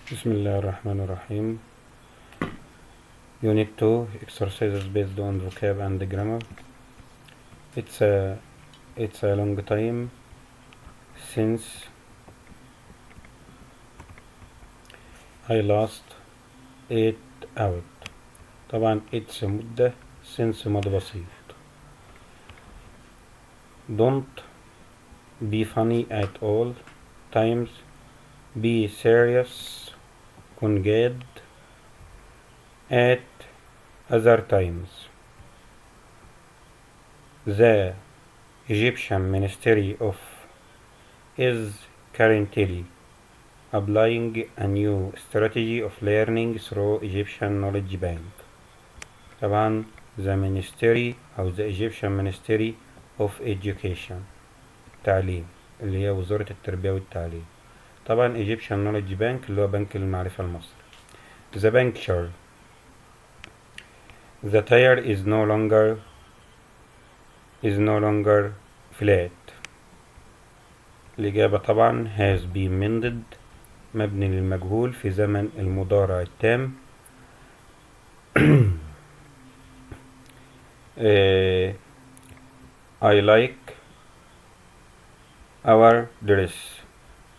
Bismillahirrahmanirrahim. Unit 2 exercises based on vocab and grammar. It's a long time since I last ate out. طبعا it's مدة since ماضي بسيط. Don't be funny at all times. Be serious. كن جاد at other times. The Egyptian Ministry of is currently applying a new strategy of learning through Egyptian Knowledge Bank. طبعا the Ministry أو the Egyptian Ministry of Education تعليم اللي هي وزارة التربية والتعليم. طبعا Egyptian Knowledge Bank اللي هو بنك المعرفة المصري. The puncture. The tire is no longer flat. الإجابة طبعا has been mended مبني للمجهول في زمن المضارع التام. I like our dress.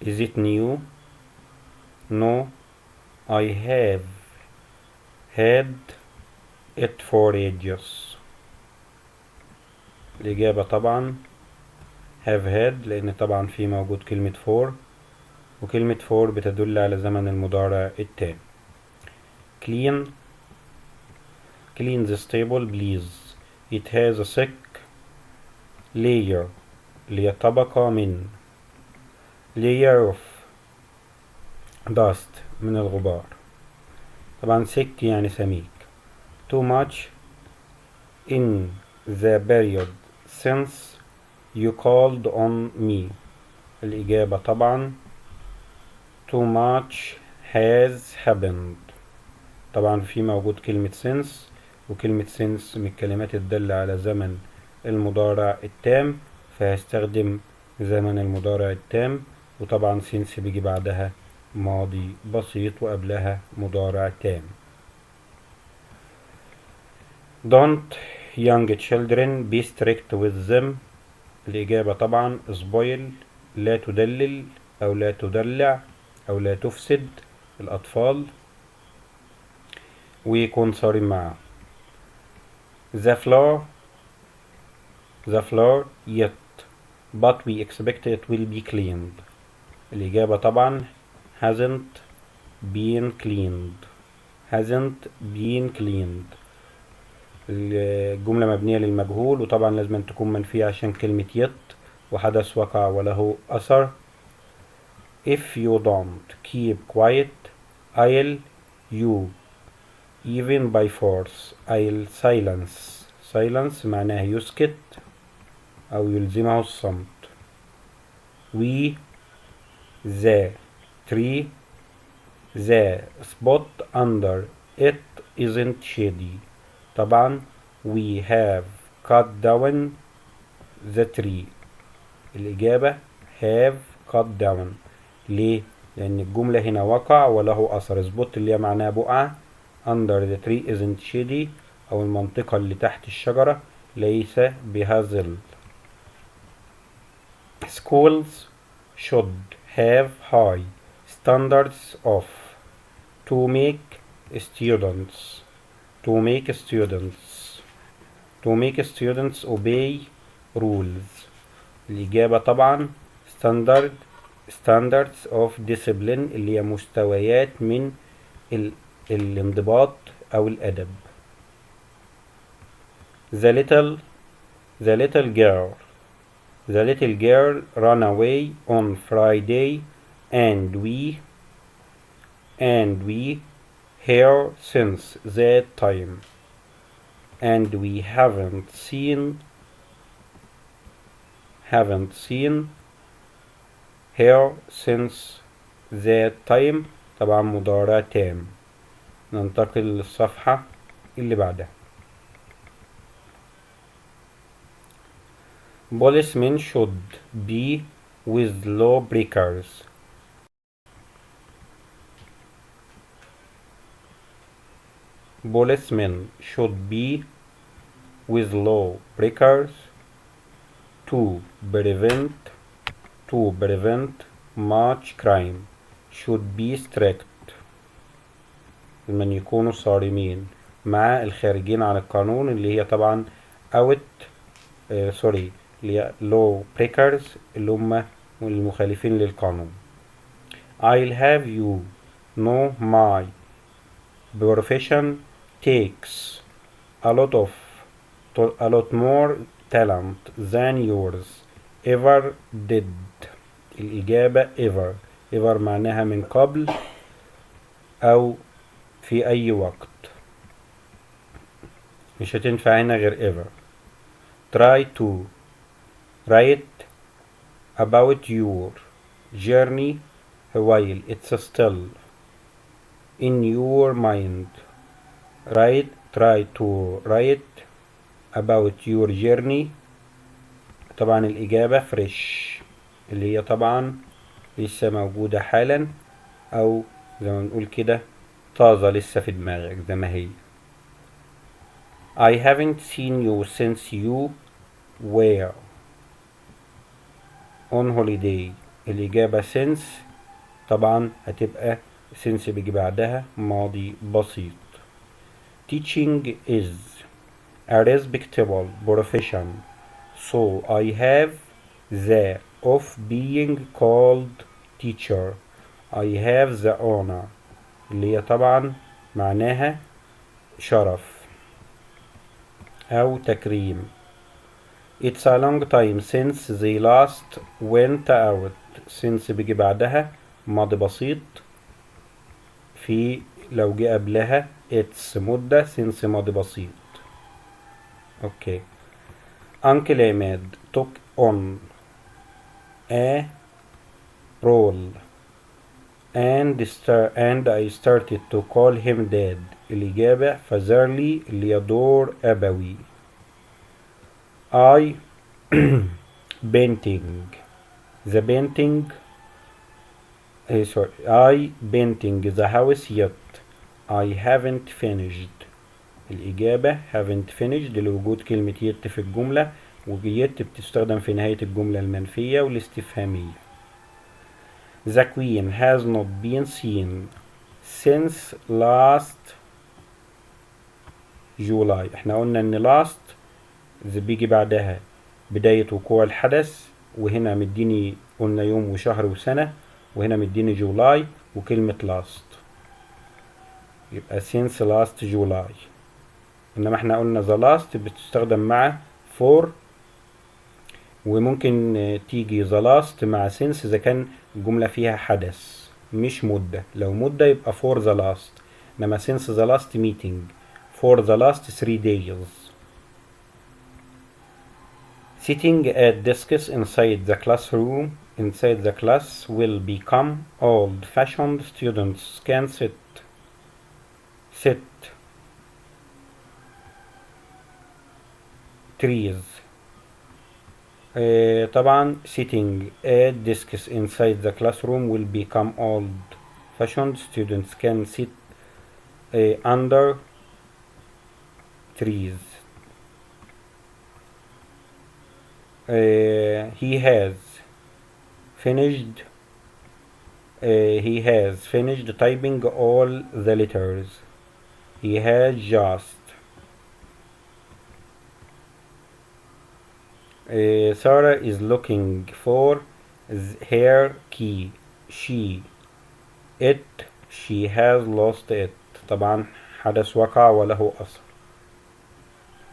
Is it new? No, I have had it for ages. الإجابة طبعا have had لأن طبعا في موجود كلمة for وكلمة for بتدل على زمن المضارع التام. Clean the stable please. It has a thick layer اللي هي طبقة من layer of dust من الغبار. طبعا thick يعني سميك. Too much in the period since you called on me. الإجابة طبعا too much has happened. طبعا في موجود كلمة since وكلمة since من الكلمات الدالة على زمن المضارع التام فهستخدم زمن المضارع التام وطبعا since بيجي بعدها ماضي بسيط وقبلها مضارع تام. Don't young children be strict with them. الإجابة طبعا spoil لا تدلل أو لا تدلع أو لا تفسد الأطفال ويكون صارم معه. The floor yet but we expect it will be cleaned. الإجابة طبعا hasn't been cleaned. الجملة مبنية للمجهول وطبعا لازم تكون منفية عشان كلمة yet وحدث وقع وله أثر. If you don't keep quiet I'll you even by force. I'll silence معناه يسكت أو يلزمه الصمت. We the tree the spot under it isn't shady. طبعا we have cut down the tree. الإجابة have cut down. ليه؟ لأن الجملة هنا وقع وله أثر. spot اللي هي معناها بقعة under the tree isn't shady أو المنطقة اللي تحت الشجرة ليس بها ظل. Schools should have high standards of to make students obey rules. الإجابة طبعا standards of discipline اللي هي مستويات من الانضباط أو الأدب. The little girl ran away on Friday and we her since that time and we haven't seen her since that time. طبعا مضارع تام. ننتقل للصفحة اللي بعدها. Policemen should be with law breakers. Policemen should be with law breakers to prevent much crime. Should be strict. من يكونوا صارمين مع الخارجين عن القانون اللي هي طبعا out اللي هي law breakers اللي هم المخالفين للقانون. I'll have you know my profession takes a lot more talent than yours ever did. الإجابة ever معناها من قبل أو في أي وقت، مش هتنفع هنا غير ever. Try to write about your journey while it's still in your mind. Try to write about your journey. طبعا الإجابة fresh اللي هي طبعا لسه موجودة حالا، أو زي ما نقول كده طازة لسه في دماغك زي ما هي. I haven't seen you since you were on holiday. الإجابة since طبعا هتبقى since بيجي بعدها ماضي بسيط. Teaching is a respectable profession, so I have the of being called teacher. I have the honor اللي هي طبعا معناها شرف أو تكريم. It's a long time since they last went out. since بيجي بعدها ماضي بسيط، في لو جه قبلها it's مدة since ماضي بسيط. اوكي. Uncle Ahmed took on a role and I started to call him dad. الإجابة فازرلي اللي يدور أبوي. I painting the painting I painting the house yet. I haven't finished. الإجابة haven't finished لوجود كلمة yet في الجملة، ويت بتستخدم في نهاية الجملة المنفية والاستفهامية. The queen has not been seen since last July. احنا قلنا ان last بيجي بعدها بداية وقوع الحدث، وهنا مديني قلنا يوم وشهر وسنة، وهنا مديني جولاي وكلمة last، يبقى since last July. انما احنا قلنا the last بتستخدم مع for، وممكن تيجي the last مع since اذا كان الجملة فيها حدث مش مدة. لو مدة يبقى for the last، انما since the last meeting for the last 3 days. Sitting at desks inside the class will become old-fashioned. Students can sit trees. طبعا sitting at desks inside the classroom will become old-fashioned. Students can sit under trees. He has finished typing all the letters. He has just Sarah is looking for her key. She has lost it. طبعا حدث وقع وله أثر،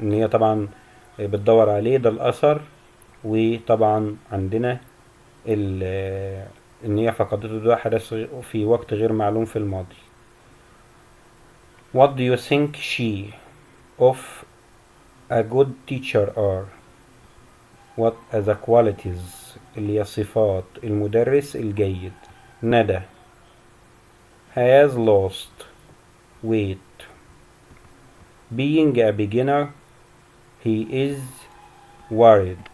إن هي طبعا بتدور عليه، ده الأثر. وطبعا عندنا إن هي فقدته، ده حدث في وقت غير معلوم في الماضي. What do you think she of a good teacher are? What are the qualities اللي هي صفات المدرس الجيد؟ ندى has lost weight. Being a beginner, he is worried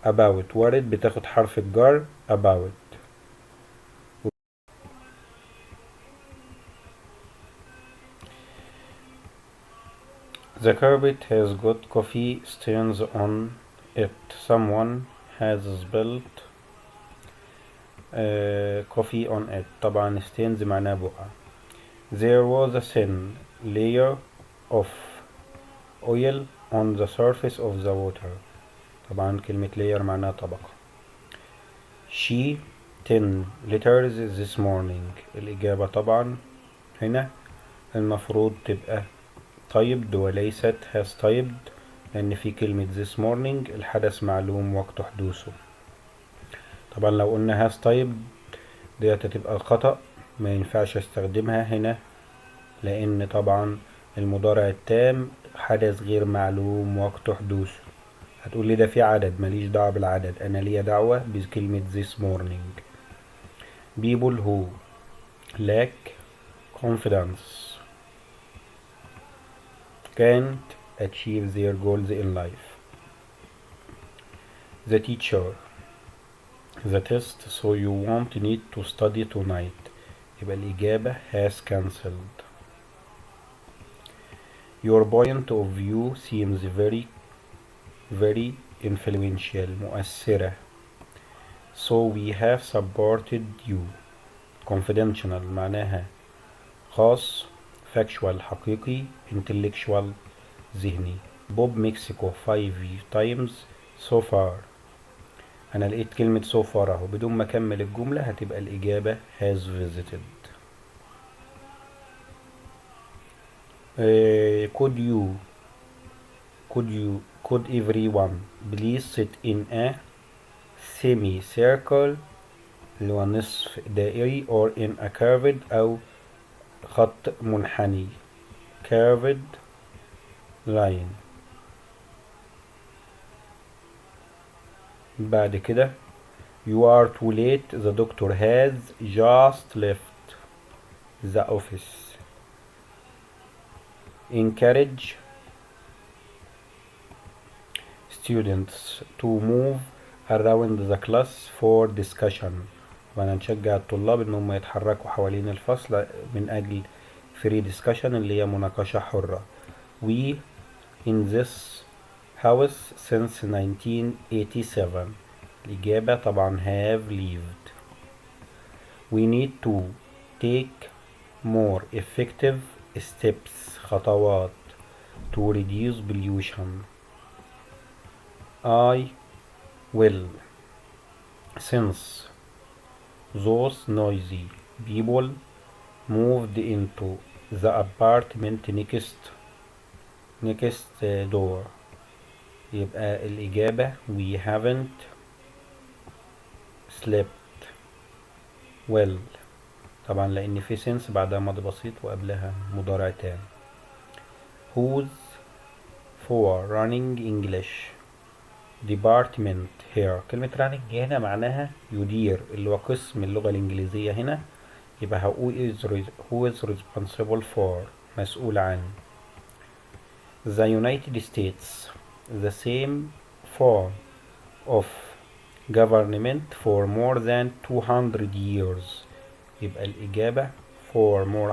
about. worried بتاخد حرف الجر about. The carpet has got coffee stains on it. Someone has spilled coffee on it. طبعا stains معناها بقع. There was a thin layer of oil on the surface of the water. طبعا كلمة layer معناها طبقة. She 10 letters this morning. الإجابة طبعا هنا المفروض تبقى typed وليست has typed، لأن في كلمة this morning الحدث معلوم وقت حدوثه. طبعا لو قلنا has typed ديت هتبقى خطأ، ما ينفعش استخدمها هنا، لأن طبعا المضارع التام حدث غير معلوم وقت حدوثه. هتقول لي ده في عدد، ماليش دعوة بالعدد، أنا ليا دعوة بكلمة this morning. People who lack confidence can't achieve their goals in life. The teacher the test so you won't need to study tonight. يبقى الإجابة has cancelled. Your point of view seems very influential. مؤثرة. So we have supported you. Confidential معناها خاص. Factual حقيقي. Intellectual ذهني. Bob Mexico 5 times so far. أنا لقيت كلمة so far أهو، بدون ما أكمل الجملة هتبقى الإجابة has visited. Could everyone please sit in a semicircle اللي هو نصف دائري or in a curved أو خط منحني curved line. بعد كده you are too late, the doctor has just left the office. Encourage students to move around the class for discussion. وانا نشجع الطلاب انهم يتحركوا حوالين الفصل من اجل free discussion اللي هي مناقشة حرة. We in this house since 1987. الإجابة طبعا have lived. We need to take more effective steps خطوات to reduce pollution. I will since those noisy people moved into the apartment next door. يبقى الإجابة we haven't slept well. طبعا لأن في since بعدها ماضي بسيط وقبلها مضارع تام. Who's for running English department here. كلمة running هنا معناها يدير، اللي هو قسم اللغة الإنجليزية هنا. يبقى who is responsible for مسؤول عن. The United States the same form of government for more than 200 years. يبقى الإجابة for more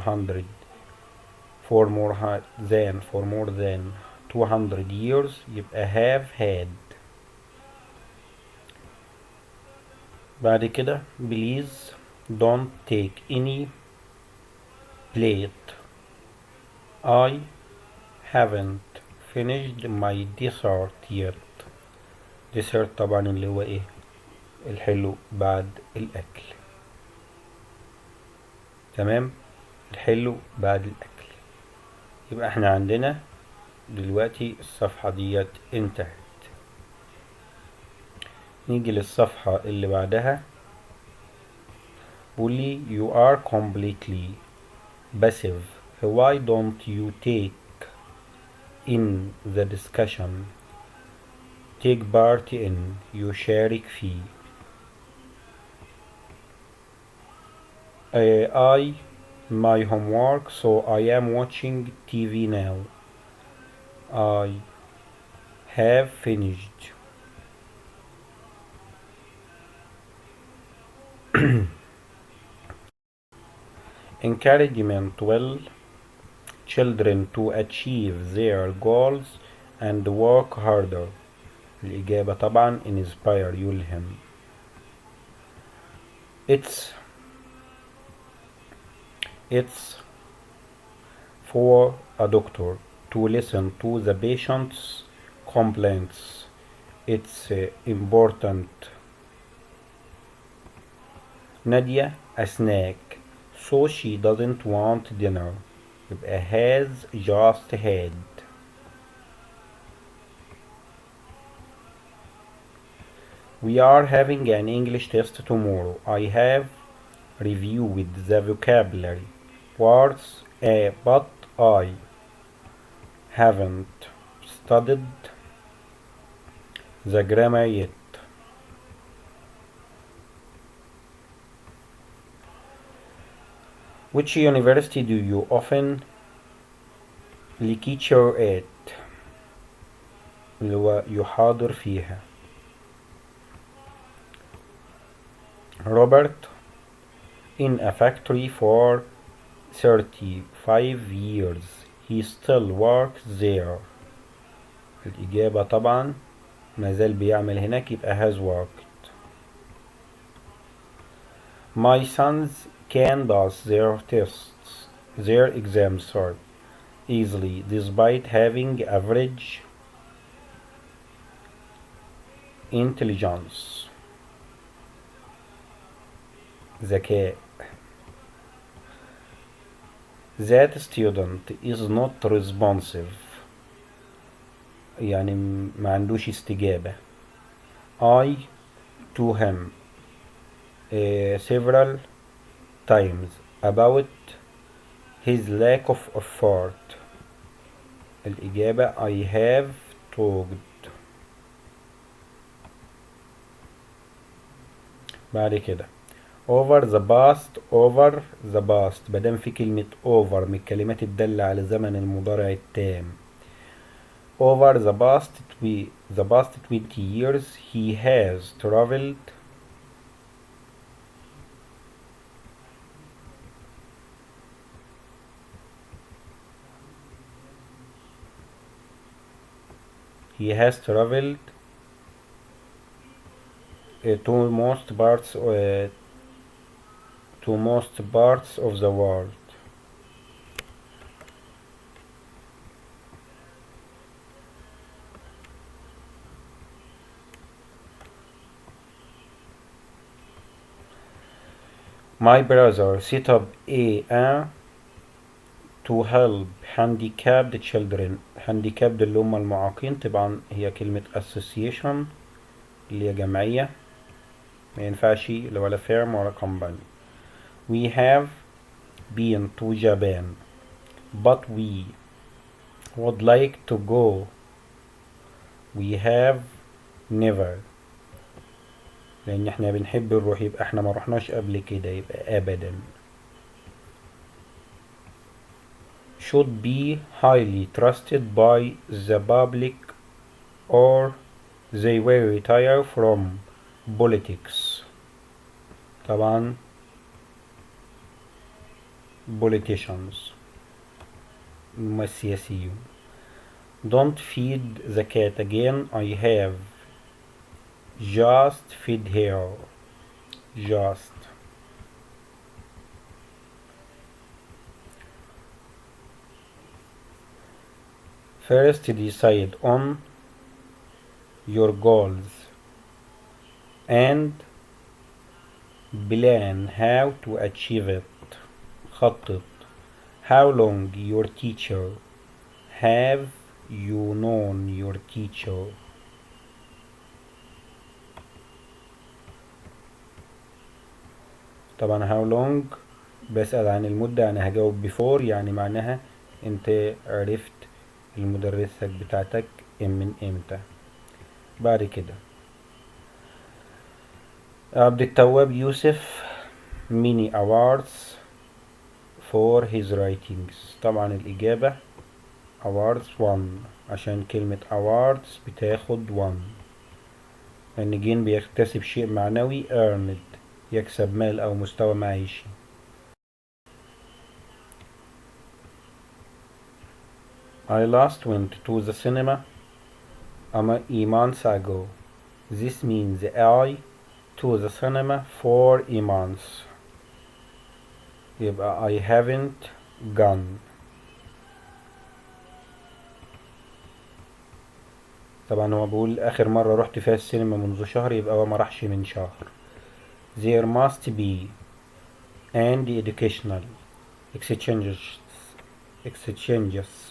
than 200 years. يبقى have had. بعد كده please don't take any plate. I haven't finished my dessert yet. dessert طبعا اللي هو ايه الحلو بعد الأكل. تمام، الحلو بعد الأكل. يبقى احنا عندنا دلوقتي الصفحة ديت انتهت. نيجي للصفحة اللي بعدها. بولي you are completely passive. why don't you take in the discussion. take part in يشارك فيه. I my homework so I am watching TV now. I have finished. Encouragement will children to achieve their goals and work harder. الإجابة طبعا inspire يلهم. It's for a doctor to listen to the patient's complaints. It's important. Nadia a snack so she doesn't want dinner. يبقى has just had. We are having an English test tomorrow. I have reviewed the vocabulary words, but I haven't studied the grammar yet. Which university do you often lecture at؟ اللي هو يحاضر فيها. Robert in a factory for 35 years. He still works there. الإجابة طبعا مازال بيعمل هناك يبقى has worked. My sons can pass their exams easily despite having average intelligence. ذكاء. That student is not responsive. يعني ما عندوش استجابة. I to him several times about his lack of effort. الإجابة I have talked. بعد كده over the past مادام في كلمة over من الكلمات الدالة على زمن المضارع التام. Over the past 20 years he has traveled to most parts of the world. My brother set up to help handicapped children. handicapped اللي هم المعاقين طبعا هي كلمة association اللي هي جمعية ما ينفعش ولا firm ولا company. We have been to Japan but we would like to go. We have never لأن احنا بنحب نروح يبقى احنا ما رحناش قبل كده يبقى أبدا. Should be highly trusted by the public or they will retire from politics. طبعا politicians السياسيون. Don't feed the cat again. I have just feed her. Just. First decide on your goals and plan how to achieve it. خطط. How long your teacher? Have you known your teacher? طبعا how long بسأل عن المدة أنا هجاوب before يعني معناها انت عرفت المدرسة بتاعتك من امتى. بعد كده عبد التواب يوسف many awards for his writings. طبعا الإجابة awards 1 عشان كلمة awards بتاخد 1 لأن جين بيكتسب شيء معنوي earned يكسب مال أو مستوى معيشي. I last went to the cinema a month ago. This means I to the cinema for a month. يبقى I haven't gone. طبعا هو بيقول آخر مرة رحت فيها السينما منذ شهر، يبقى هو ما راحش من شهر. There must be and educational exchanges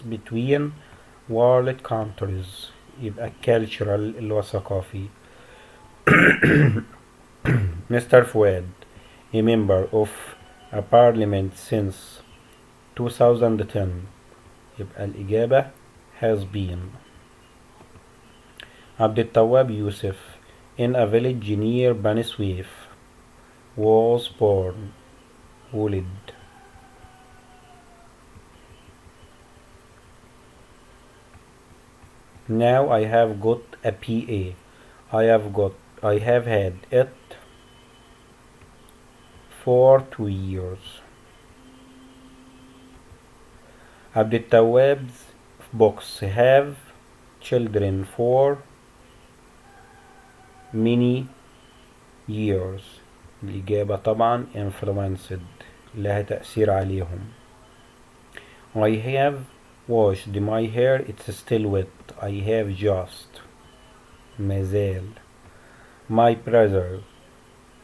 between world countries. يبقى cultural اللي هو ثقافي. Mr. Fuad, a member of a parliament since 2010. يبقى الإجابة has been. عبد التواب يوسف in a village near بني سويف was born. ولد. Now I have got a PA. I have had it for 2 years. عبد التواب's books have children for many years. الإجابة طبعا influenced، لها تأثير عليهم. I have washed my hair, it's still wet. I have just مازال. My brother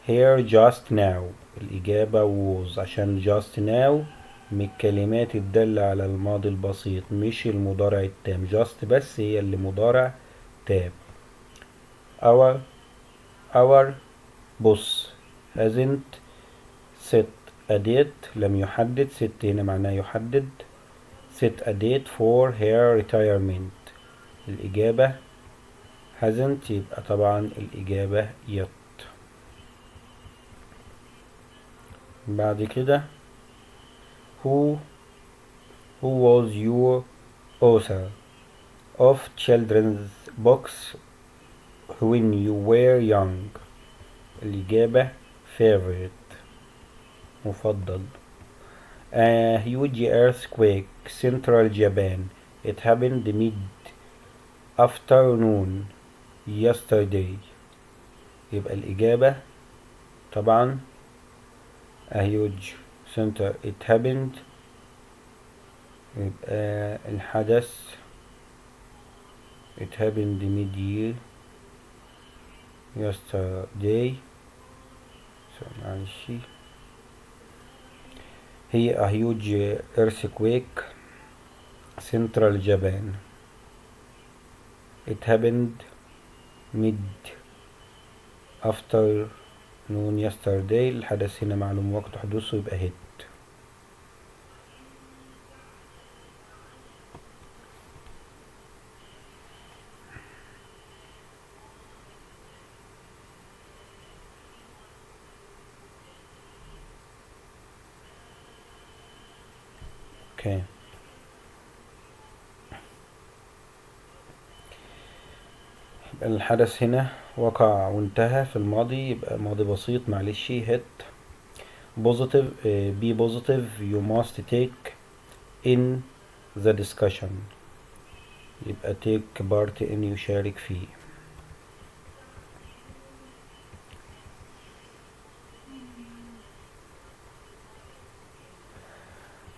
here just now. الإجابة was، عشان just now من الكلمات الدالة على الماضي البسيط مش المضارع التام. just بس هي اللي مضارع تام. our boss hasn't set a date. لم يحدد. set هنا معناه يحدد. set a date for her retirement. الإجابة hasn't، يبقى طبعا الإجابة yet. بعد كده who was your author of children's books when you were young. الإجابة favorite مفضل. A huge earthquake central Japan. It happened mid-afternoon yesterday. يبقى الإجابة طبعا a huge center. It happened، يبقى الحدث it happened mid-year yesterday. معلش هي a huge earthquake central Japan. It happened mid-afternoon yesterday. الحدث هنا معلوم وقت حدوثه، يبقى hit. Okay. يبقى الحدث هنا وقع وانتهى في الماضي، يبقى ماضي بسيط معلش hit. positive be positive. You must take in the discussion. يبقى take part in، يشارك فيه.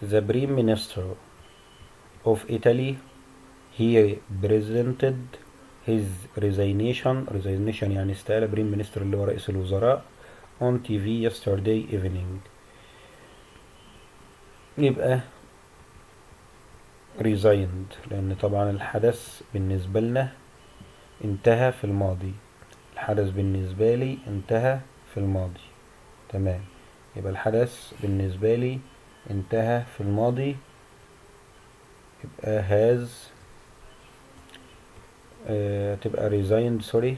The Prime Minister of Italy, he presented his resignation يعني استقالة. Prime Minister اللي هو رئيس الوزراء on TV yesterday evening. يبقى resigned لأن طبعا الحدث بالنسبة لنا انتهى في الماضي. الحدث بالنسبة لي انتهى في الماضي. تمام. يبقى الحدث بالنسبة لي انتهى في الماضي، يبقى has تبقى resigned. sorry.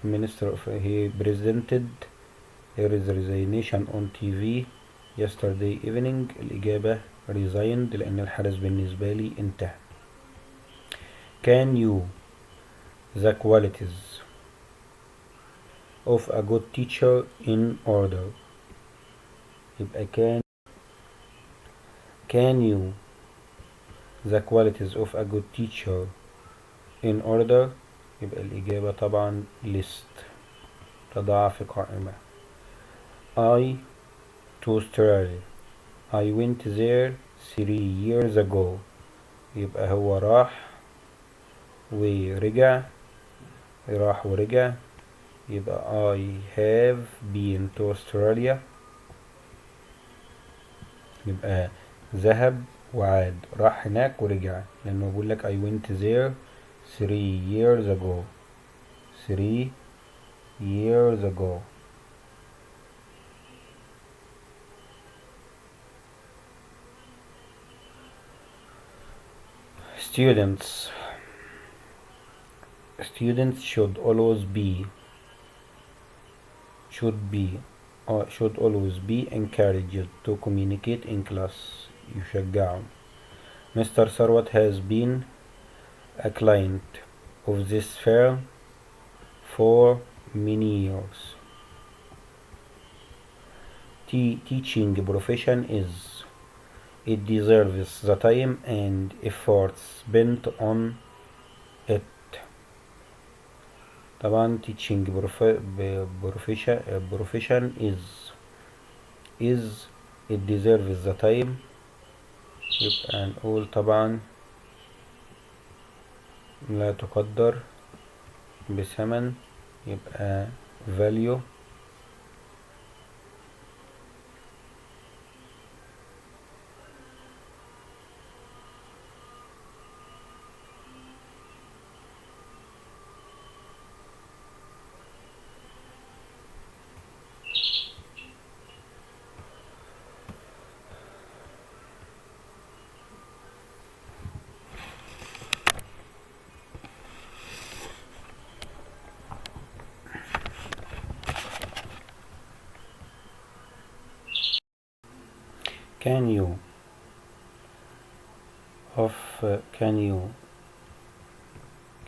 Minister of he presented his resignation on TV yesterday evening. الإجابة resigned لأن الحدث بالنسبة لي انتهى. Can you the qualities of a good teacher in order. يبقى can you the qualities of a good teacher in order. يبقى الإجابة طبعا list، تضع في قائمة. I to Australia. I went there 3 years ago. يبقى هو راح ورجع، يبقى I have been to Australia. يبقى ذهب وعاد، راح هناك ورجع، لأنه بيقول لك I went there 3 years ago. 3 years ago. Students should always be encouraged to communicate in class. يشجعوا. Mr. Sarwat has been a client of this firm for many years. Teaching profession it deserves the time and effort spent on it. طبعا teaching profession is it deserves the time. يبقى نقول طبعا لا تقدر بثمن، يبقى value.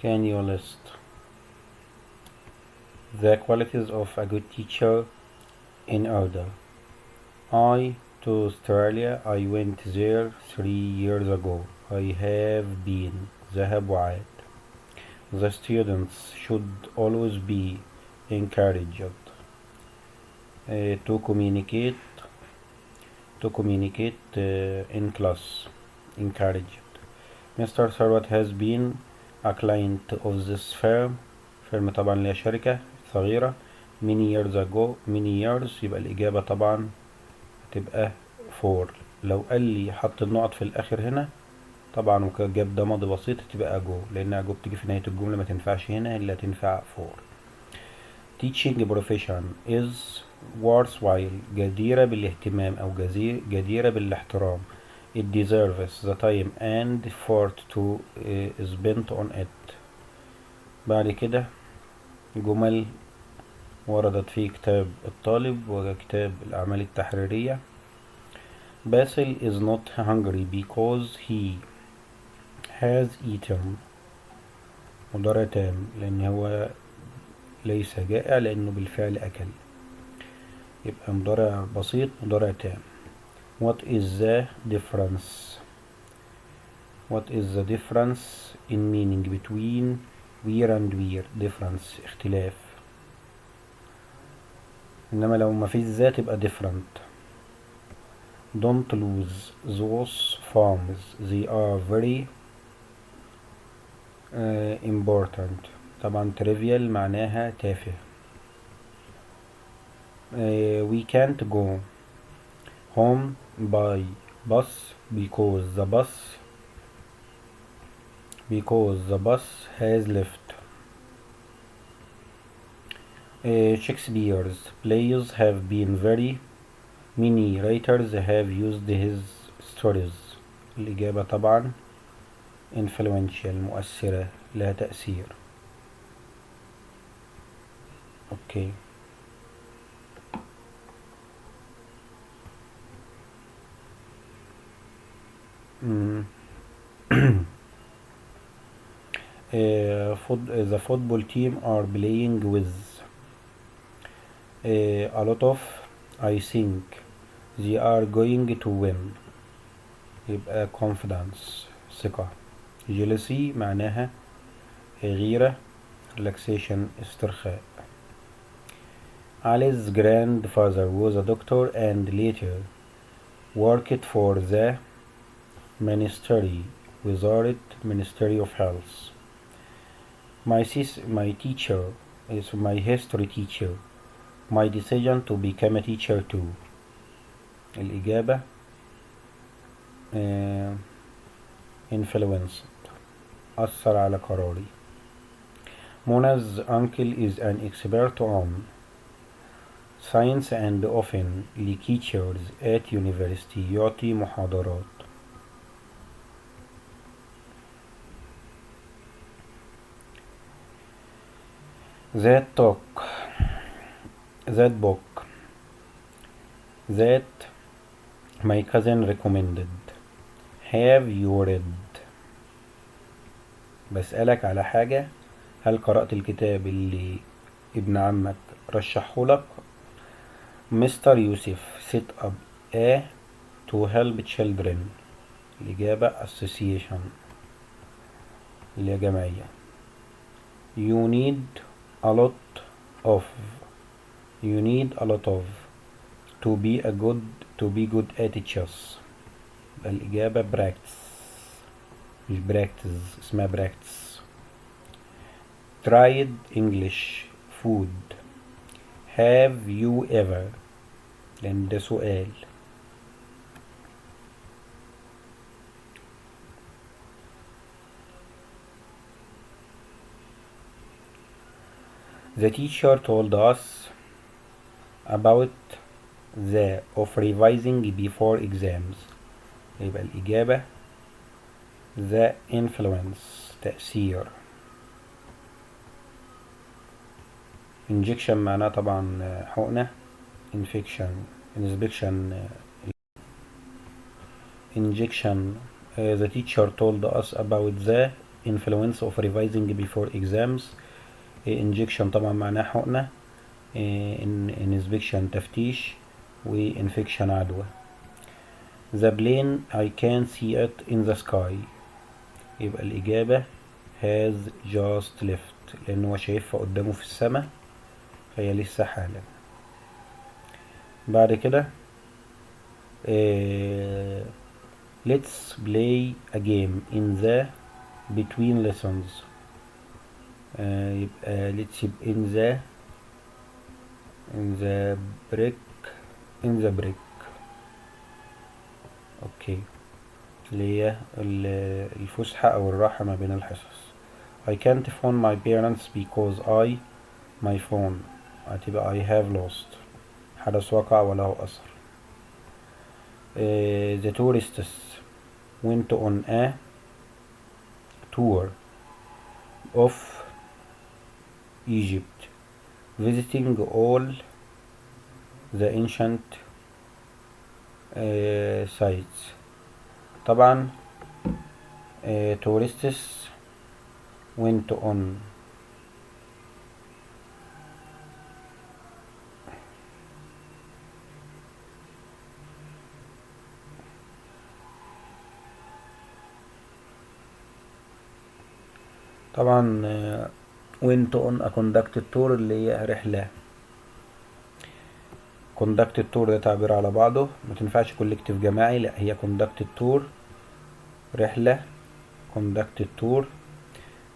Can you list the qualities of a good teacher in order? I to Australia. I went there 3 years ago. I have been. ذهب وعاد. The students should always be encouraged to communicate in class. Encouraged. Mr. Sarwat has been a client of this firm طبعا اللي هي شركة صغيرة. many years ago. many years، يبقى الإجابة طبعا هتبقى 4. لو قال لي حط النقط في الآخر هنا طبعا وجاب ده ماضي بسيط تبقى ago، لأن ago بتيجي في نهاية الجملة، ما تنفعش هنا إلا تنفع 4. teaching profession is worthwhile، جديرة بالاهتمام أو جديرة بالاحترام. it deserves the time and effort to spent on it. بعد كده جمل وردت في كتاب الطالب وكتاب الأعمال التحريرية. Basil is not hungry because he has eaten. مضارع تام، لأن هو ليس جائع لأنه بالفعل أكل، يبقى مضارع بسيط مضارع تام. What is the difference in meaning between where and where؟ difference اختلاف، إنما لو ما فيش ذات يبقى different. Don't lose those farms, they are very important. طبعا trivial معناها تافه. We can't go home by bus because the bus has left. Shakespeare's plays have been very many writers have used his stories. الإجابة طبعا influential، مؤثرة، لها تأثير. اوكي. The football team are playing with a lot of. I think they are going to win. يبقى confidence، ثقة. jealousy معناها غيرة. relaxation استرخاء. Ali's grandfather was a doctor and later worked for the Ministry of Health. My teacher is my history teacher. My decision to become a teacher too. الإجابة influenced أثر على قراري. Mona's uncle is an expert on science and often lectures at university. يعطي محاضرات. That book that my cousin recommended. Have you read؟ بسألك على حاجة، هل قرأت الكتاب اللي ابن عمك رشحه لك؟ Mr. Yusuf set up a to help children. الإجابة association اللي هي جمعية. You need a lot of to be good at chess. الإجابة practice مش practice، اسمها practice. Tried English food. Have you ever؟ لأن ده سؤال. The teacher told us about of revising before exams. يبقى الإجابة the influence تأثير. injection معناه طبعا حقنة. infection inspection injection. The teacher told us about the influence of revising before exams. injection طبعا معناه حقنة. inspection تفتيش. وinfection عدوى. The plane I can see it in the sky. يبقى الإجابة has just left لأن هو شايفها قدامه في السماء فهي لسه حالا. بعد كده let's play a game in the between lessons. يبقى let's in the break. اوكي اللي هي الفسحة او الراحة ما بين الحصص. I can't phone my parents because my phone هتبقى I have lost. حدث وقع وله أثر. The tourists went on a tour of Egypt visiting all the ancient sites. طبعا tourists went on طبعا went on a conducted tour اللي هي رحلة. conducted tour ده تعبير على بعضه ما تنفعش collective جماعي، لا هي conducted tour رحلة. conducted tour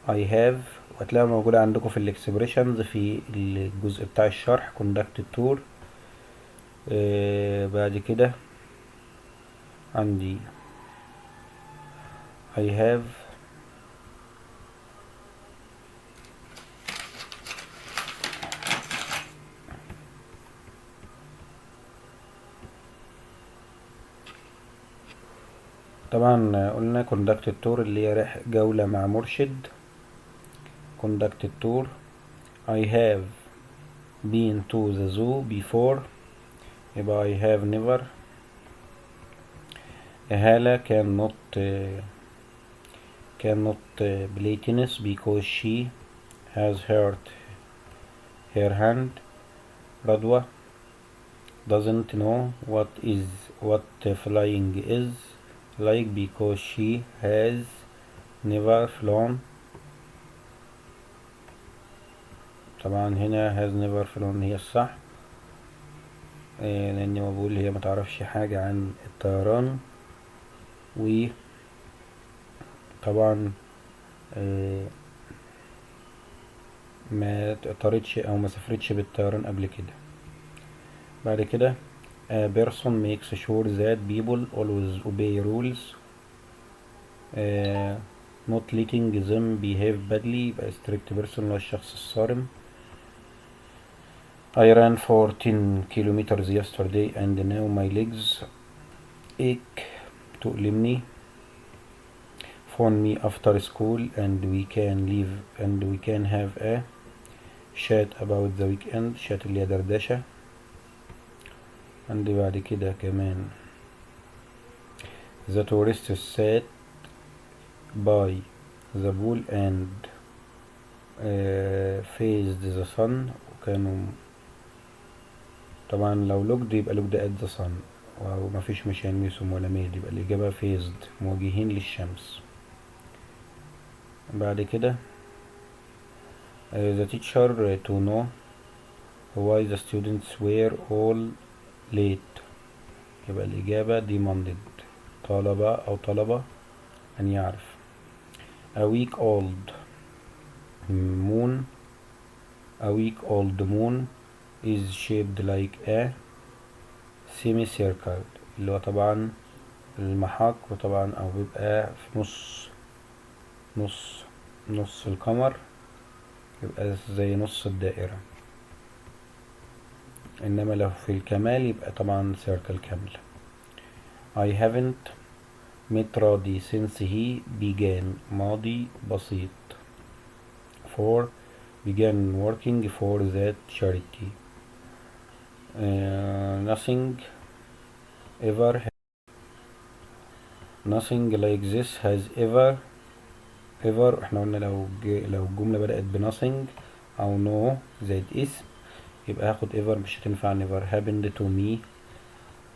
I have وهتلاقيها موجودة عندكم في الاكسبريشنز في الجزء بتاع الشرح. conducted tour. بعد كده عندي I have طبعا قلنا conducted tour اللي هي جولة مع مرشد. conducted tour. I have been to the zoo before يبقى I have never. هالة cannot play tennis because she has hurt her hand. رضوى doesn't know what flying is. like because she has never flown. طبعا هنا has never flown هي الصح، لأن هو بيقول هي متعرفش حاجة عن الطيران، وطبعا ما طارتش أو ما سافرتش بالطيران قبل كده. بعد كده a person makes sure that people always obey rules, not letting them behave badly. يبقى strict person هو الشخص الصارم. I ran for 10 kilometers yesterday and now my legs ache. تؤلمني. Phone me after school and we can have a chat about the weekend. chat اللي هي دردشة. عندي بعد كده كمان the tourists sat by the pool and faced the sun. وكانوا طبعا لو looked يبقى looked at the sun، ومفيش مش هنمسهم ولا ميل، يبقى الإجابة faced موجهين للشمس. بعد كده the teacher to know why the students were all late. يبقى الإجابة demanded طلبة أن يعرف. a week old moon is shaped like a semicircle، اللي هو طبعا المحاق، وطبعا أو بيبقى في نص القمر، يبقى زي نص الدائرة، إنما لو في الكمال يبقى طبعا circle كامل. I haven't met راضي since he began ماضي بسيط. began working for that charity. nothing like this has ever احنا قلنا لو الجملة بدأت ب nothing أو no زائد اسم يبقى هاخد ever، مش هتنفع never. happened to me.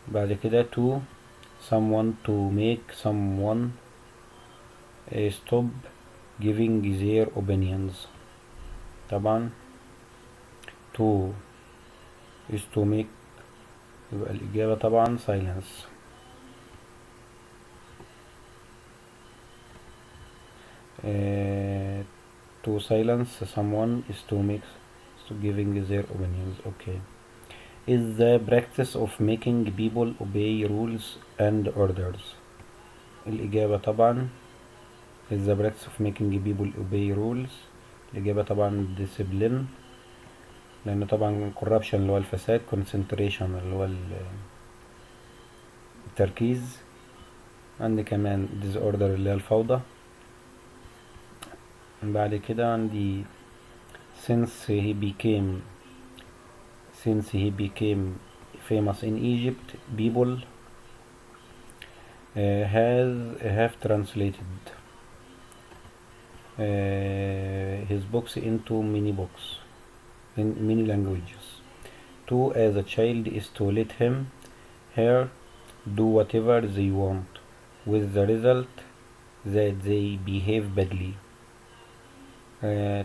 بعد كده to someone to make someone stop giving their opinions. طبعا to is to make، يبقى الإجابة طبعا silence. to silence someone is to giving their opinions. okay. is the practice of making people obey rules and orders. الإجابة طبعا is the practice of making people obey rules. الإجابة طبعا discipline، لأن طبعا corruption اللي هو الفساد، concentration اللي هو التركيز. عندي كمان disorder اللي هي الفوضى. بعد كده عندي since he became famous in Egypt people have translated his books into many languages. To as a child is to let her do whatever they want with the result that they behave badly.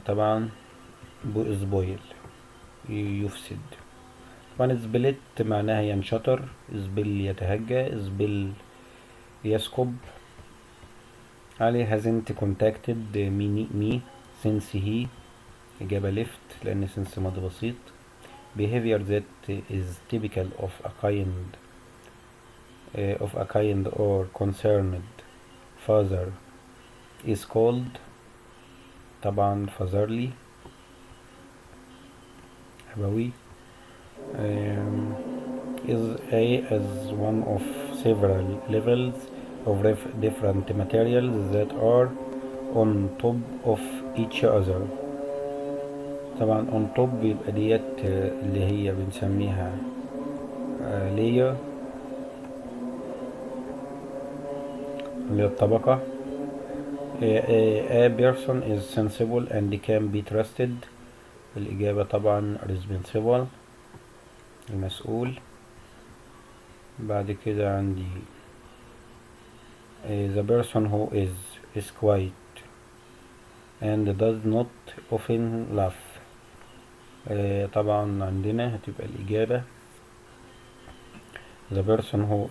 طبعا spoil يفسد. طبعا split معناها ينشطر، spell يتهجى، spell يسكب. علي hasn't contacted me since he، إجابة left لأن since ماضي بسيط. behavior that is typical of a kind or concerned father is called طبعا fatherly أبوي. is one of several levels of different materials that are on top of each other. طبعا on top بيبقى ديت اللي هي بنسميها layer اللي هي الطبقة. a person is sensible and can be trusted. الإجابة طبعا responsible المسؤول. بعد كده عندي The person who is quiet and does not often laugh. طبعا عندنا هتبقى الإجابة the person who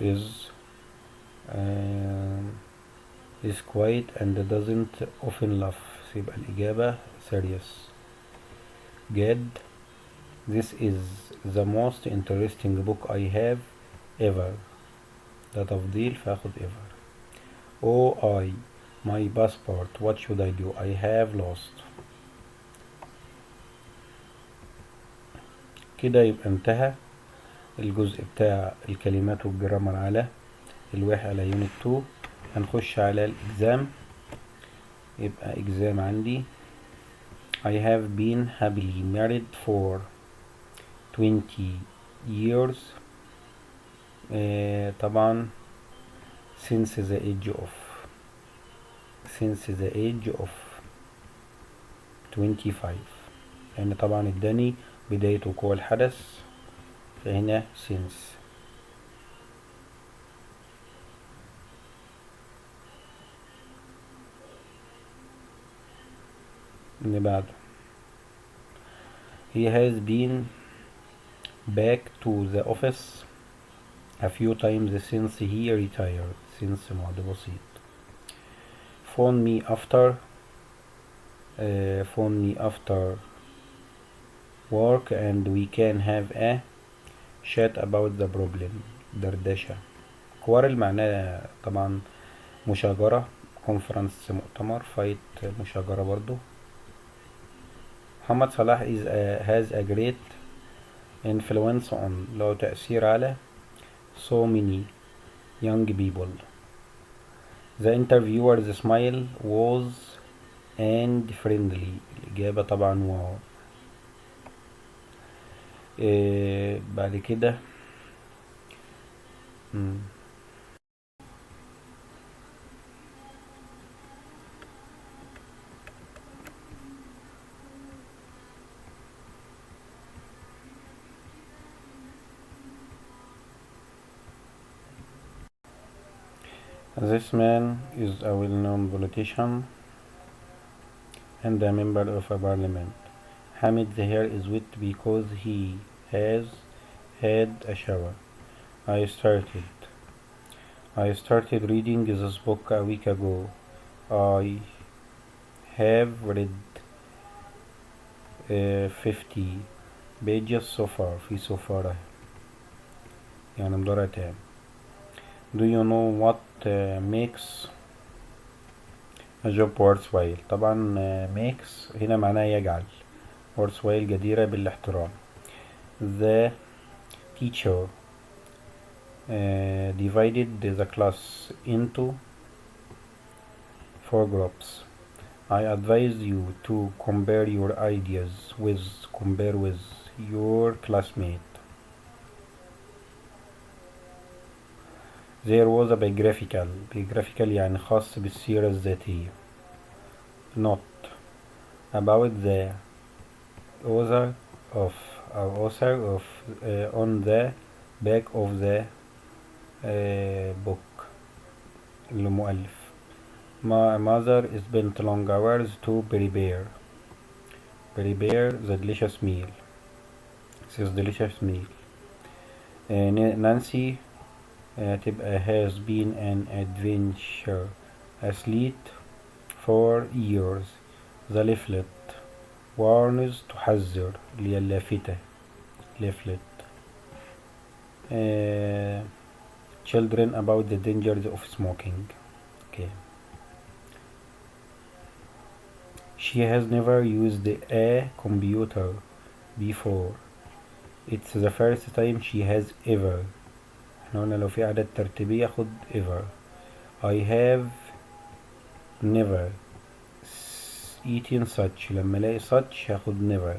is quiet and doesn't often laugh. يبقى الإجابة serious. جاد. This is the most interesting book I have ever. ده تفضيل فاخد ever. Oh my passport, what should I do? I have lost. كده يبقى انتهى الجزء بتاع الكلمات والجرامر على الواحد على يونت 2. هنخش على الإكزام. يبقى إكزام عندي I have been happily married for 20 years. طبعا since the age of 25. يعني طبعا اداني بداية وقوع الحدث فهنا since. اللي بعده he has been back to the office a few times since he retired. since ماضي بسيط. phone me after work and we can have a chat about the problem. دردشة. quarrel معناه طبعا مشاجرة. conference مؤتمر. fight مشاجرة برضو. محمد صلاح has a great influence on له تأثير على so many young people. The interviewer's smile was and friendly. الإجابة طبعا واو. بعد كده this man is a well-known politician and a member of a parliament. Hamid's hair is wet because he has had a shower. I started reading this book a week ago. I have read 50 pages so far. في so far يعني مضارع تام. Do you know what makes a job worthwhile? طبعا makes هنا معناه يجعل. worthwhile جديرة بالاحترام. The teacher divided the class into 4 groups. I advise you to compare your ideas with your classmate. There was a biographical يعني خاص بالسيرة الذاتية. Note about the author of on the back of the book. المؤلف. My mother spent long hours to prepare the delicious meal. This is delicious meal. Nancy تبقى has been an adventure athlete for years. The leaflet warns تحذر اللي هي اللافتة leaflet. Children about the dangers of smoking. Okay. She has never used a computer before. It's the first time she has ever. احنا قلنا لو في أعداد ترتيبية خد ever. I have never eaten such. لما الاقي such هاخد never.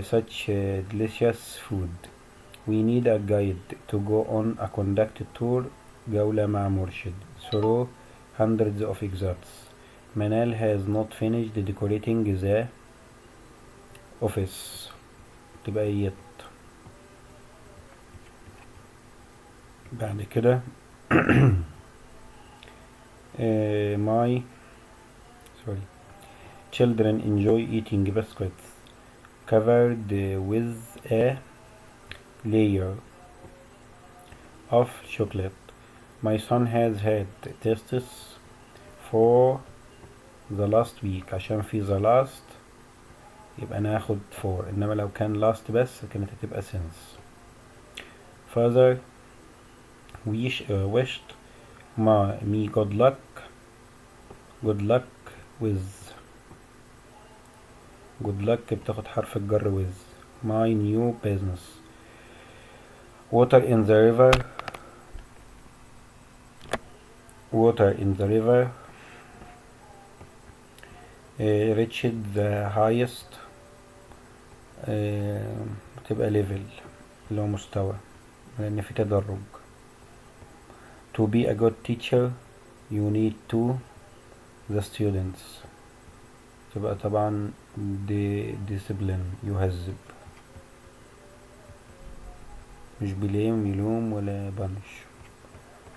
Such delicious food. We need a guide to go on a conducted tour. جولة مع مرشد. through hundreds of exhibits. Manal has not finished decorating the office. تبقى yet. بعد كده My children enjoy eating biscuits covered with a layer of chocolate. My son has had tests for the last week. عشان في the last يبقى ناخد for، انما لو كان last بس كانت هتبقى since. Father wished me good luck with. good luck بتاخد حرف الجر with my new business. water in the river reached the highest تبقى level اللي هو مستوى لأن في تدرج. to be a good teacher you need to the students تبقى طبعا discipline يهذب، مش blame يلوم ولا punish.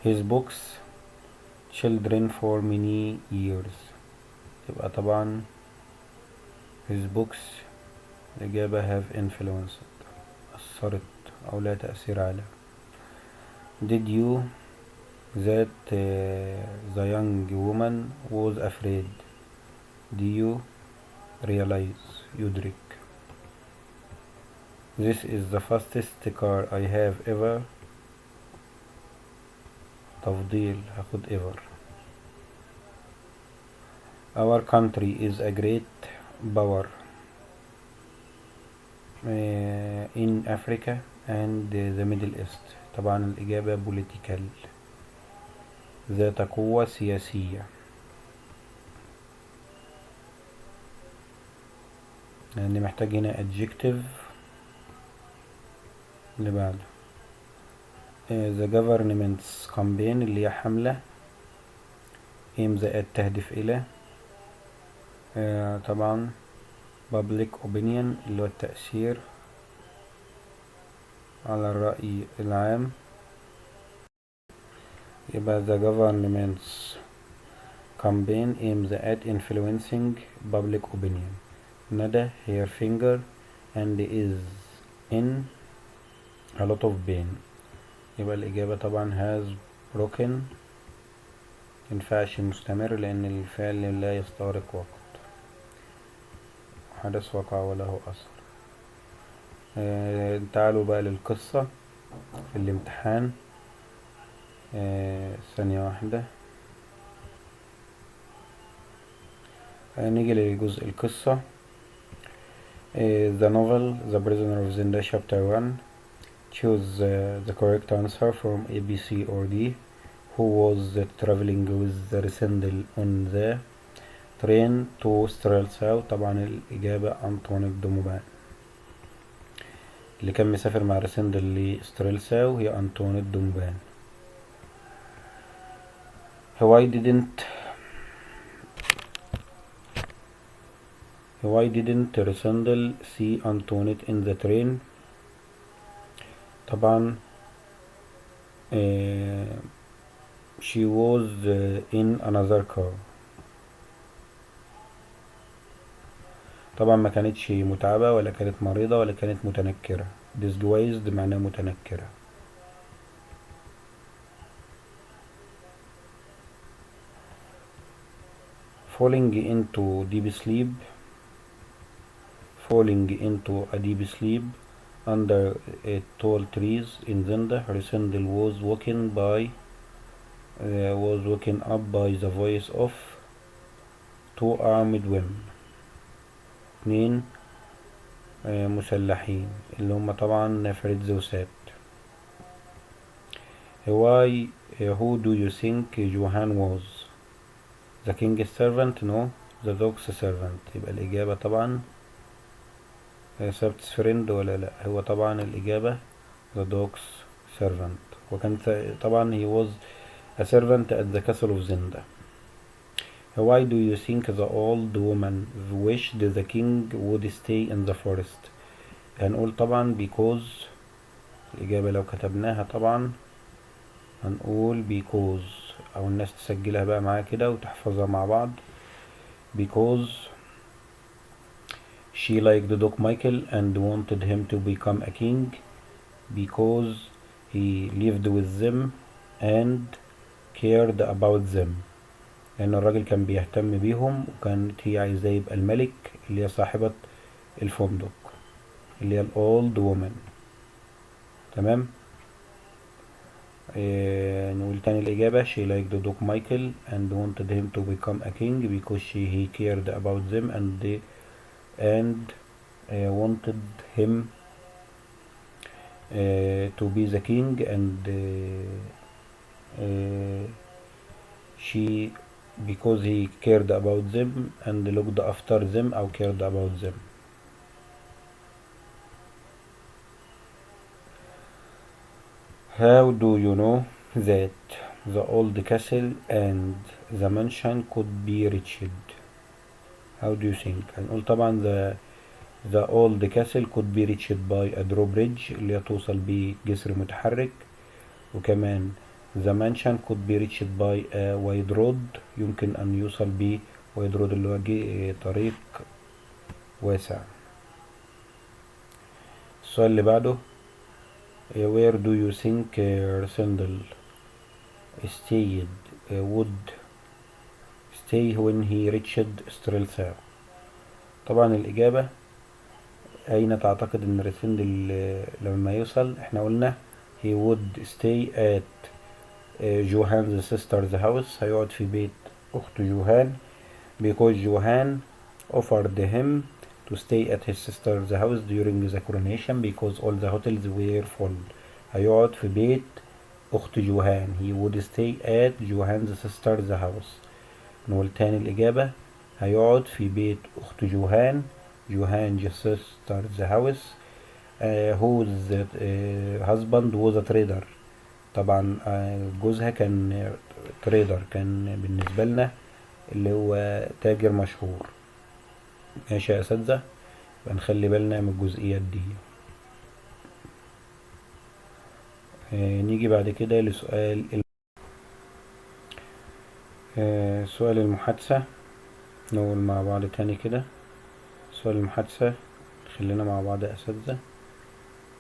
his books children for many years تبقى طبعا his books الإجابة have influenced أثرت أو لا تأثير على. did you that the young woman was afraid. do you realize يدرك. this is the fastest car I have ever تفضيل هاخد ever. our country is a great power in Africa and the Middle East طبعا الإجابة political ذات قوة سياسية يعني محتاج هنا adjective اللي بعده. the government's campaign اللي هي حملة aims at تهدف إلى طبعا public opinion اللي هو التأثير على الرأي العام. يبقى the government's campaign aims at influencing public opinion. Nada her finger and is in a lot of pain. يبقى الإجابة طبعا has broken مينفعش مستمر لأن الفعل لا يستغرق وقت. حدث وقع وله أثر. تعالوا بقى للقصة في الامتحان. ثانية واحدة نيجي لجزء القصة. the novel The Prisoner of Zinda chapter 1. choose the correct answer from A, B, C or D. who was traveling with the Resendel on the train to Strelsau. طبعا الإجابة أنطونيك دوموبان. اللي كان مسافر مع ريسندل لستريلساو هي أنطونيك دوموبان. why didn't Resendel see Antoinette in the train. طبعا she was in another car. طبعا ما كانتش متعبة ولا كانت مريضة ولا كانت متنكرة. disguised معناه متنكرة. falling into a deep sleep under tall trees in Zinda. Resendel was woken up by the voice of two armed women. 2 مسلحين اللي هم طبعا فريدز وسات. who do you think Johan was. the king's servant. no, the dog's servant. يبقى الإجابة طبعا سبت's friend ولا لا. هو طبعا الإجابة the dog's servant. وكان طبعا he was a servant at the castle of Zinda. why do you think the old woman wished the king would stay in the forest. هنقول طبعا because. الإجابة لو كتبناها طبعا هنقول because أو الناس تسجلها بقى معايا كده وتحفظها مع بعض. because she liked Doc Michael and wanted him to become a king because he lived with them and cared about them. لأن الراجل كان بيهتم بيهم وكانت هي عايزاه يبقى الملك، اللي هي صاحبة الفندق اللي هي الأولد وومن. تمام. نقول تاني الإجابة. she liked Doc Michael and wanted him to become a king because he cared about them and wanted him to be the king and she because he cared about them and looked after them أو cared about them. How do you know that the old castle and the mansion could be reached? How do you think? هنقول طبعا the old castle could be reached by a drawbridge اللي هي توصل بجسر متحرك، وكمان the mansion could be reached by a wide road يمكن أن يوصل ب wide road اللي هو طريق واسع. السؤال اللي بعده. Where do you think Rassendal would stay when he reached Strelsa? طبعا الإجابة أين تعتقد إن راسندل لما يوصل؟ احنا قلنا he would stay at Johan's sister's house، هيقعد في بيت أخت جوهان because Johan offered him to stay at his sister's house during the coronation because all the hotels were full. هيقعد في بيت أخت جوهان. he would stay at Johan's sister's house. نقول تاني الإجابة. هيقعد في بيت أخت جوهان Johan's sister's house whose husband was a trader. طبعا جوزها كان تريدر، كان بالنسبة لنا اللي هو تاجر مشهور. ماشي يا أساتذة، نخلي بالنا من الجزئيات دي. نيجي بعد كده لسؤال سؤال المحادثة. نقول مع بعض تاني كده سؤال المحادثة. خلينا مع بعض يا أساتذة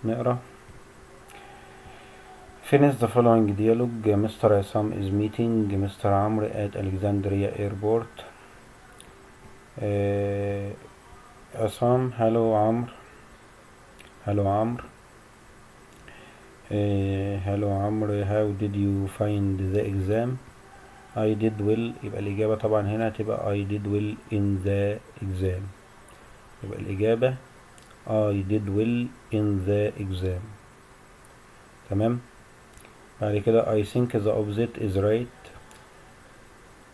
نقرأ. Finish the following dialogue. Mr. Isam is meeting Mr. Amr at Alexandria Airport. Isam, hello Amr. Hello Amr. Hello Amr, how did you find the exam? I did well. يبقى الإجابة طبعا هنا هتبقى I did well in the exam. يبقى الإجابة I did well in the exam. تمام. بعد كده I think the opposite is right.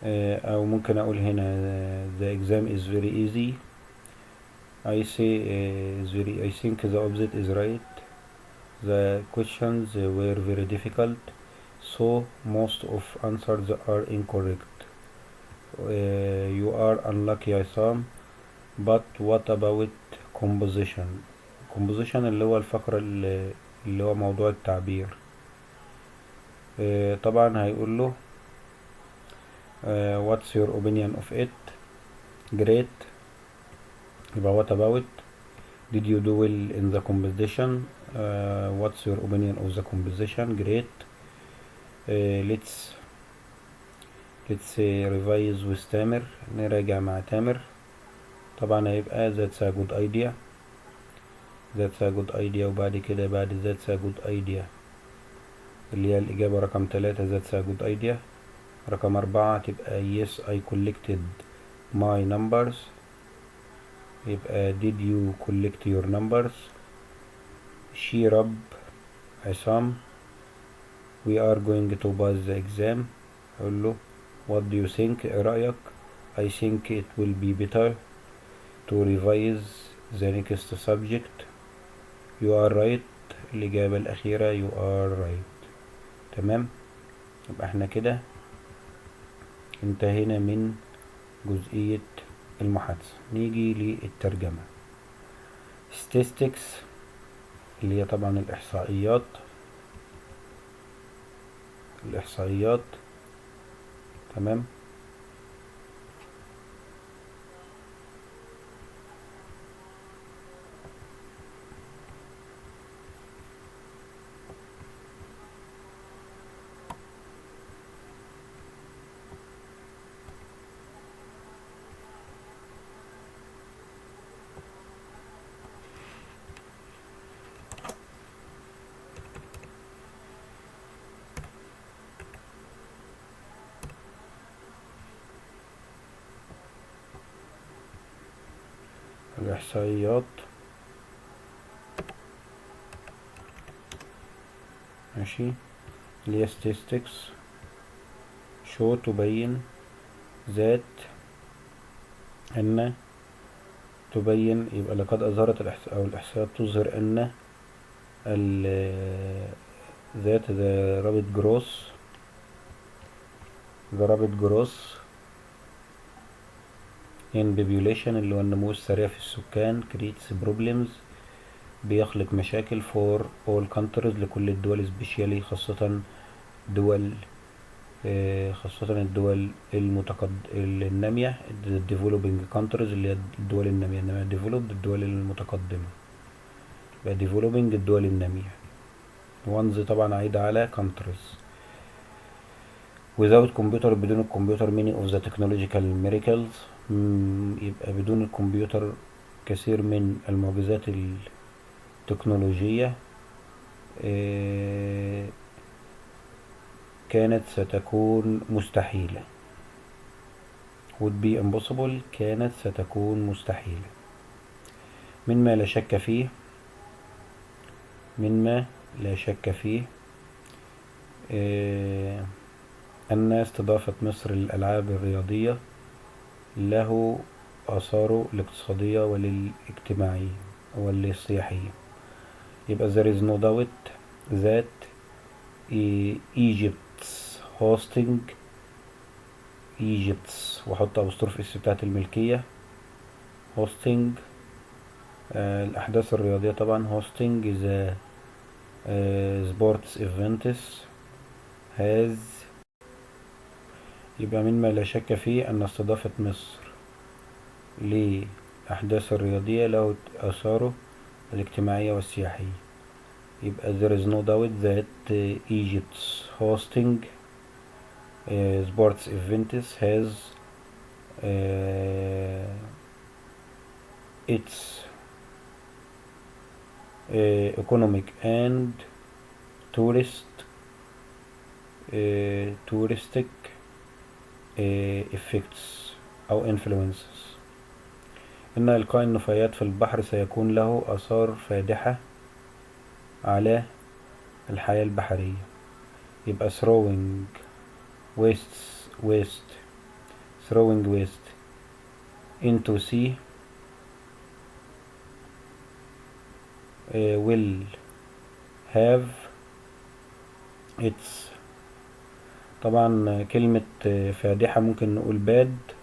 أو ممكن أقول هنا the exam is very easy. I think the opposite is right. The questions were very difficult, so most of answers are incorrect. You are unlucky Isam. But what about composition? Composition اللي هو الفقرة اللي هو موضوع التعبير. طبعا هيقول له what's your opinion of it? Great. يبقى what about? Did you do well in the composition? What's your opinion of the composition? Great. Let's revise with تامر. نراجع مع تامر. طبعا هيبقى that's a good idea. That's a good idea. وبعد كده بعد that's a good idea اللي هي الإجابة رقم 3 that's a good idea. رقم 4 تبقى yes I collected my numbers. يبقى did you collect your numbers. Cheer up عصام. We are going to pass the exam. أقول له what do you think؟ إيه رأيك؟ I think it will be better to revise the next subject. You are right. الإجابة الأخيرة you are right. تمام. يبقى احنا كده انتهينا من جزئية المحادثة. نيجي للترجمة. statistics اللي هي طبعا الإحصائيات. تمام. الإحصائيات ماشي، اللي هي statistics شو تبين ذات أن، تبين يبقى لقد أظهرت أو الإحصائيات تظهر أن ذات ذا رابط جروس in population اللي هو النمو السريع في السكان creates problems بيخلق مشاكل for all countries لكل الدول especially خاصة الدول النامية developing countries اللي هي الدول النامية، إنما developed الدول المتقدمة، يبقى developing الدول النامية. ones طبعا عايدة على countries. without computer بدون الكمبيوتر many of the technological miracles يبقى بدون الكمبيوتر كثير من المعجزات التكنولوجية كانت ستكون مستحيلة. would be impossible كانت ستكون مستحيلة. مما لا شك فيه أن استضافة مصر للألعاب الرياضية له آثاره الاقتصادية وللاجتماعية والسياحية. يبقى there is no doubt that Egypt's وحط أبوستروف اس بتاعت الملكية hosting الأحداث الرياضية طبعا hosting the sports events has. يبقى مما لا شك فيه أن استضافة مصر لأحداث الرياضية له آثاره الاجتماعية والسياحية. يبقى there is no doubt that Egypt's hosting sports events has its economic and touristic effects أو influences. إن إلقاء النفايات في البحر سيكون له آثار فادحة على الحياة البحرية. يبقى throwing waste into sea will have its. طبعا كلمة فادحة ممكن نقول bad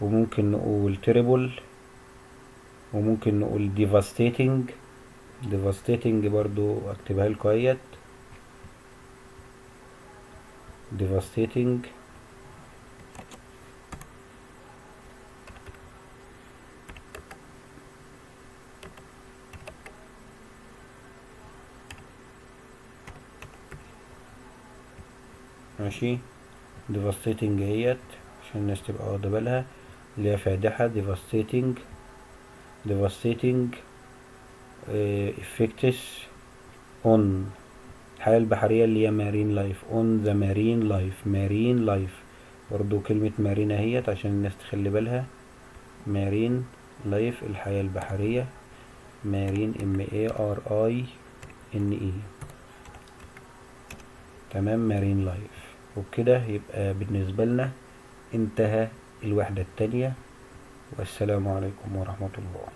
وممكن نقول terrible وممكن نقول devastating برضو اكتبها لكم اهيت devastating. ماشي devastating اهيت عشان الناس تبقى واخدة بالها اللي هي فادحة devastating effects on الحياة البحرية اللي هي marine life on the marine life برضو كلمة marine اهيت عشان الناس تخلي بالها marine life الحياة البحرية marine marine تمام marine life. وبكده يبقى بالنسبة لنا انتهى الوحدة التانية والسلام عليكم ورحمة الله.